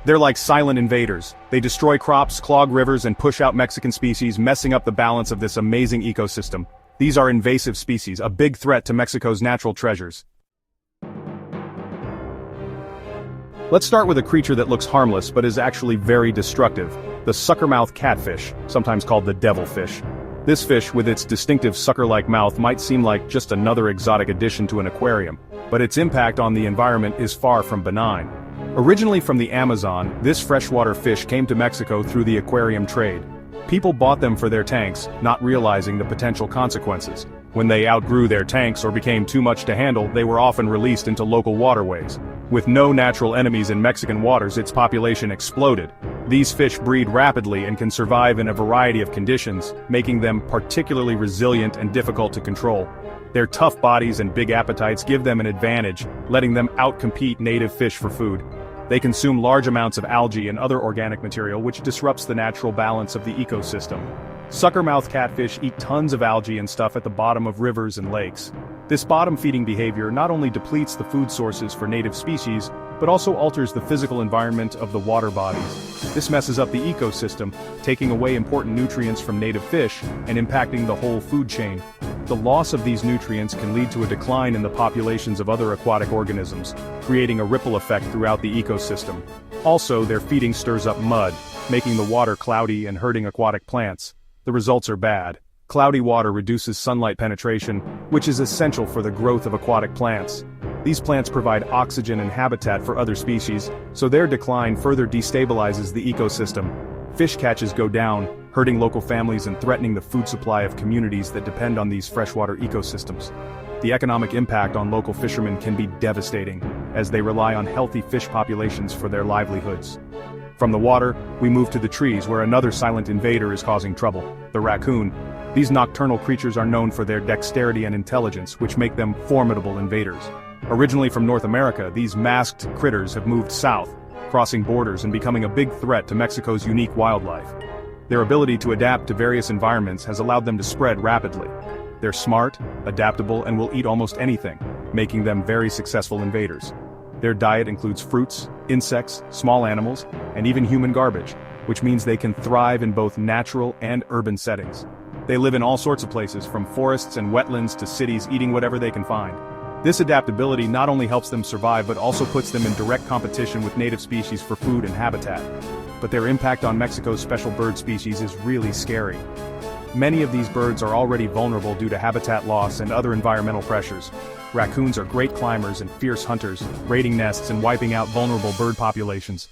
They're like silent invaders. They destroy crops, clog rivers, and push out Mexican species, messing up the balance of this amazing ecosystem. These are invasive species, a big threat to Mexico's natural treasures. Let's start with a creature that looks harmless but is actually very destructive: the suckermouth catfish, sometimes called the devilfish. This fish, with its distinctive sucker-like mouth, might seem like just another exotic addition to an aquarium, but its impact on the environment is far from benign. Originally from the Amazon, this freshwater fish came to Mexico through the aquarium trade. People bought them for their tanks, not realizing the potential consequences. When they outgrew their tanks or became too much to handle, they were often released into local waterways. With no natural enemies in Mexican waters, its population exploded. These fish breed rapidly and can survive in a variety of conditions, making them particularly resilient and difficult to control. Their tough bodies and big appetites give them an advantage, letting them outcompete native fish for food. They consume large amounts of algae and other organic material, which disrupts the natural balance of the ecosystem. Suckermouth catfish eat tons of algae and stuff at the bottom of rivers and lakes. This bottom-feeding behavior not only depletes the food sources for native species, but also alters the physical environment of the water bodies. This messes up the ecosystem, taking away important nutrients from native fish and impacting the whole food chain. The loss of these nutrients can lead to a decline in the populations of other aquatic organisms, creating a ripple effect throughout the ecosystem. Also, their feeding stirs up mud, making the water cloudy and hurting aquatic plants. The results are bad. Cloudy water reduces sunlight penetration, which is essential for the growth of aquatic plants. These plants provide oxygen and habitat for other species, so their decline further destabilizes the ecosystem. Fish catches go down, hurting local families and threatening the food supply of communities that depend on these freshwater ecosystems. The economic impact on local fishermen can be devastating, as they rely on healthy fish populations for their livelihoods. From the water, we move to the trees, where another silent invader is causing trouble: the raccoon. These nocturnal creatures are known for their dexterity and intelligence, which make them formidable invaders. Originally from North America, these masked critters have moved south, crossing borders and becoming a big threat to Mexico's unique wildlife. Their ability to adapt to various environments has allowed them to spread rapidly. They're smart, adaptable, and will eat almost anything, making them very successful invaders. Their diet includes fruits, insects, small animals, and even human garbage, which means they can thrive in both natural and urban settings. They live in all sorts of places, from forests and wetlands to cities, eating whatever they can find. This adaptability not only helps them survive but also puts them in direct competition with native species for food and habitat. But their impact on Mexico's special bird species is really scary. Many of these birds are already vulnerable due to habitat loss and other environmental pressures. Raccoons are great climbers and fierce hunters, raiding nests and wiping out vulnerable bird populations.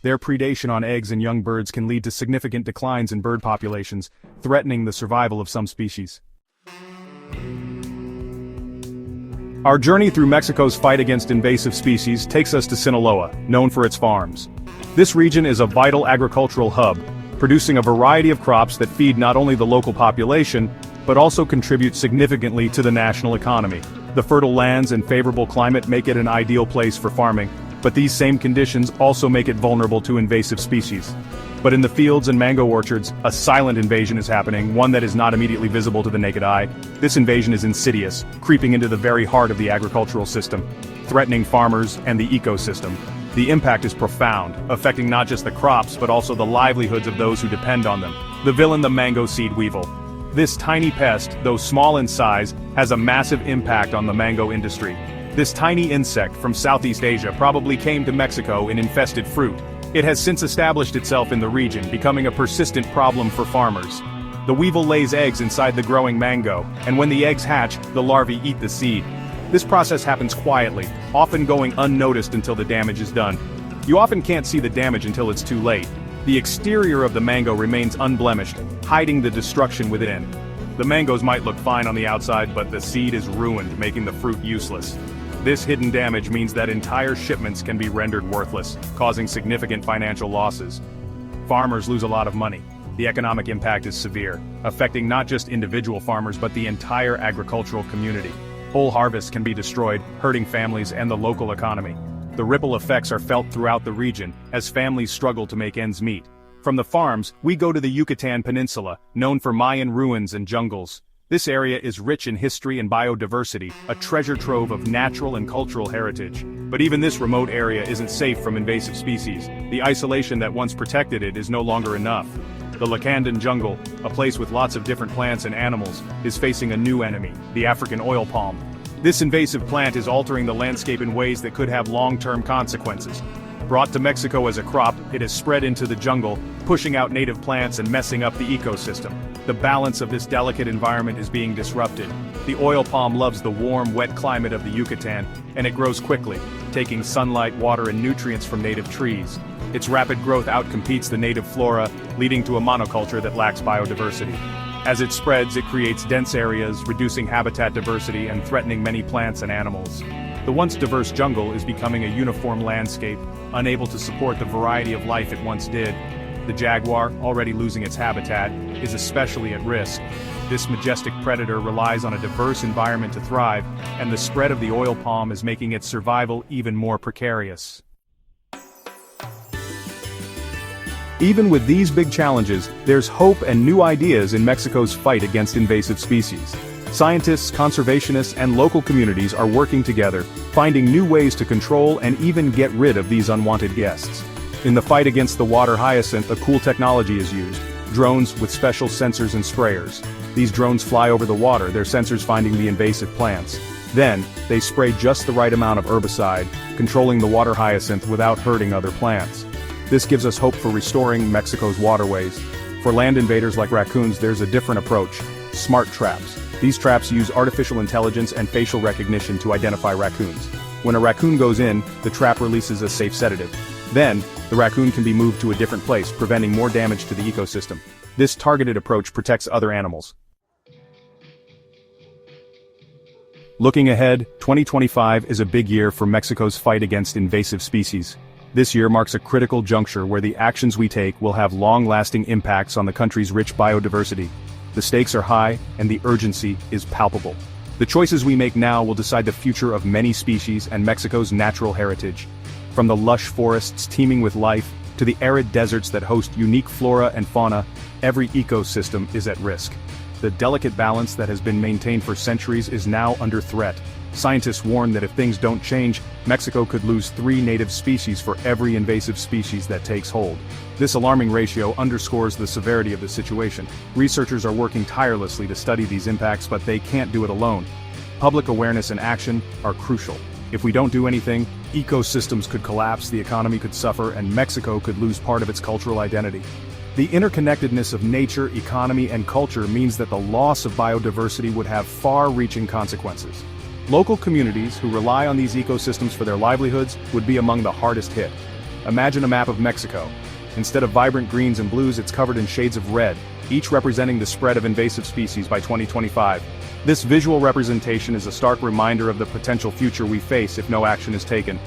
Their predation on eggs and young birds can lead to significant declines in bird populations, threatening the survival of some species. Our journey through Mexico's fight against invasive species takes us to Sinaloa, known for its farms. This region is a vital agricultural hub, producing a variety of crops that feed not only the local population, but also contribute significantly to the national economy. The fertile lands and favorable climate make it an ideal place for farming, but these same conditions also make it vulnerable to invasive species. But in the fields and mango orchards, a silent invasion is happening, one that is not immediately visible to the naked eye. This invasion is insidious, creeping into the very heart of the agricultural system, threatening farmers and the ecosystem. The impact is profound, affecting not just the crops but also the livelihoods of those who depend on them. The villain, the mango seed weevil. This tiny pest, though small in size, has a massive impact on the mango industry. This tiny insect from Southeast Asia probably came to Mexico in infested fruit. It has since established itself in the region, becoming a persistent problem for farmers. The weevil lays eggs inside the growing mango, and when the eggs hatch, the larvae eat the seed. This process happens quietly, often going unnoticed until the damage is done. You often can't see the damage until it's too late. The exterior of the mango remains unblemished, hiding the destruction within. The mangoes might look fine on the outside, but the seed is ruined, making the fruit useless. This hidden damage means that entire shipments can be rendered worthless, causing significant financial losses. Farmers lose a lot of money. The economic impact is severe, affecting not just individual farmers but the entire agricultural community. Whole harvests can be destroyed, hurting families and the local economy. The ripple effects are felt throughout the region, as families struggle to make ends meet. From the farms, we go to the Yucatan Peninsula, known for Mayan ruins and jungles. This area is rich in history and biodiversity, a treasure trove of natural and cultural heritage. But even this remote area isn't safe from invasive species. The isolation that once protected it is no longer enough. The Lacandan jungle, a place with lots of different plants and animals, is facing a new enemy, the African oil palm. This invasive plant is altering the landscape in ways that could have long-term consequences. Brought to Mexico as a crop, it has spread into the jungle, pushing out native plants and messing up the ecosystem. The balance of this delicate environment is being disrupted. The oil palm loves the warm, wet climate of the Yucatan, and it grows quickly, taking sunlight, water, and nutrients from native trees. Its rapid growth outcompetes the native flora, leading to a monoculture that lacks biodiversity. As it spreads, it creates dense areas, reducing habitat diversity and threatening many plants and animals. The once diverse jungle is becoming a uniform landscape, unable to support the variety of life it once did. The jaguar, already losing its habitat, is especially at risk. This majestic predator relies on a diverse environment to thrive, and the spread of the oil palm is making its survival even more precarious. Even with these big challenges, there's hope and new ideas in Mexico's fight against invasive species. Scientists, conservationists, and local communities are working together, finding new ways to control and even get rid of these unwanted guests. In the fight against the water hyacinth, a cool technology is used: drones with special sensors and sprayers. These drones fly over the water, their sensors finding the invasive plants. Then, they spray just the right amount of herbicide, controlling the water hyacinth without hurting other plants. This gives us hope for restoring Mexico's waterways. For land invaders like raccoons, there's a different approach: smart traps. These traps use artificial intelligence and facial recognition to identify raccoons. When a raccoon goes in, the trap releases a safe sedative. Then, the raccoon can be moved to a different place, preventing more damage to the ecosystem. This targeted approach protects other animals. Looking ahead, 2025 is a big year for Mexico's fight against invasive species. This year marks a critical juncture where the actions we take will have long-lasting impacts on the country's rich biodiversity. The stakes are high, and the urgency is palpable. The choices we make now will decide the future of many species and Mexico's natural heritage. From the lush forests teeming with life, to the arid deserts that host unique flora and fauna, every ecosystem is at risk. The delicate balance that has been maintained for centuries is now under threat. Scientists warn that if things don't change, Mexico could lose 3 native species for every invasive species that takes hold. This alarming ratio underscores the severity of the situation. Researchers are working tirelessly to study these impacts, but they can't do it alone. Public awareness and action are crucial. If we don't do anything, ecosystems could collapse, the economy could suffer, and Mexico could lose part of its cultural identity. The interconnectedness of nature, economy, and culture means that the loss of biodiversity would have far-reaching consequences. Local communities who rely on these ecosystems for their livelihoods would be among the hardest hit. Imagine a map of Mexico. Instead of vibrant greens and blues, it's covered in shades of red, each representing the spread of invasive species by 2025. This visual representation is a stark reminder of the potential future we face if no action is taken.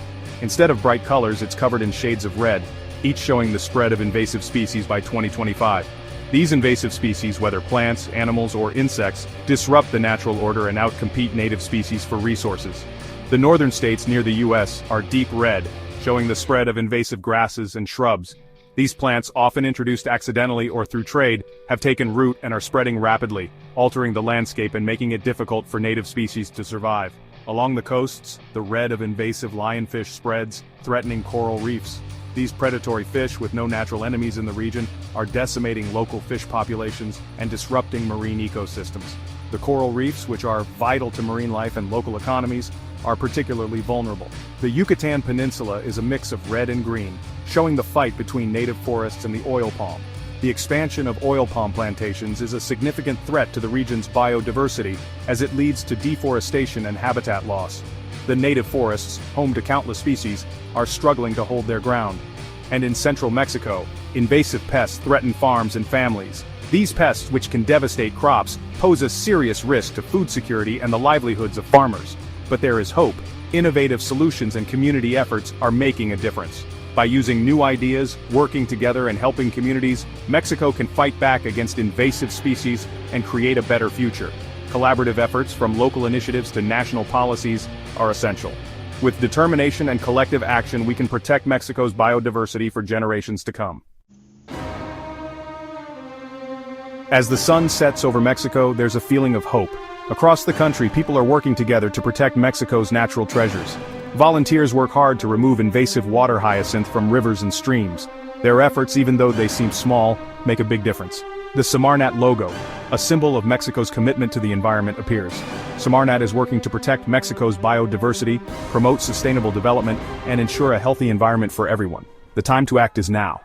Instead of bright colors, it's covered in shades of red, each showing the spread of invasive species by 2025. These invasive species, whether plants, animals, or insects, disrupt the natural order and outcompete native species for resources. The northern states near the US are deep red, showing the spread of invasive grasses and shrubs. These plants, often introduced accidentally or through trade, have taken root and are spreading rapidly, altering the landscape and making it difficult for native species to survive. Along the coasts, the red of invasive lionfish spreads, threatening coral reefs. These predatory fish, with no natural enemies in the region, are decimating local fish populations and disrupting marine ecosystems. The coral reefs, which are vital to marine life and local economies, are particularly vulnerable. The Yucatan Peninsula is a mix of red and green, showing the fight between native forests and the oil palm. The expansion of oil palm plantations is a significant threat to the region's biodiversity, as it leads to deforestation and habitat loss. The native forests, home to countless species, are struggling to hold their ground. And in central Mexico, invasive pests threaten farms and families. These pests, which can devastate crops, pose a serious risk to food security and the livelihoods of farmers. But there is hope. Innovative solutions and community efforts are making a difference. By using new ideas, working together, and helping communities, Mexico can fight back against invasive species and create a better future. Collaborative efforts, from local initiatives to national policies, are essential. With determination and collective action, we can protect Mexico's biodiversity for generations to come. As the sun sets over Mexico, there's a feeling of hope. Across the country, people are working together to protect Mexico's natural treasures. Volunteers work hard to remove invasive water hyacinth from rivers and streams. Their efforts, even though they seem small, make a big difference. The Semarnat logo, a symbol of Mexico's commitment to the environment, appears. Semarnat is working to protect Mexico's biodiversity, promote sustainable development, and ensure a healthy environment for everyone. The time to act is now.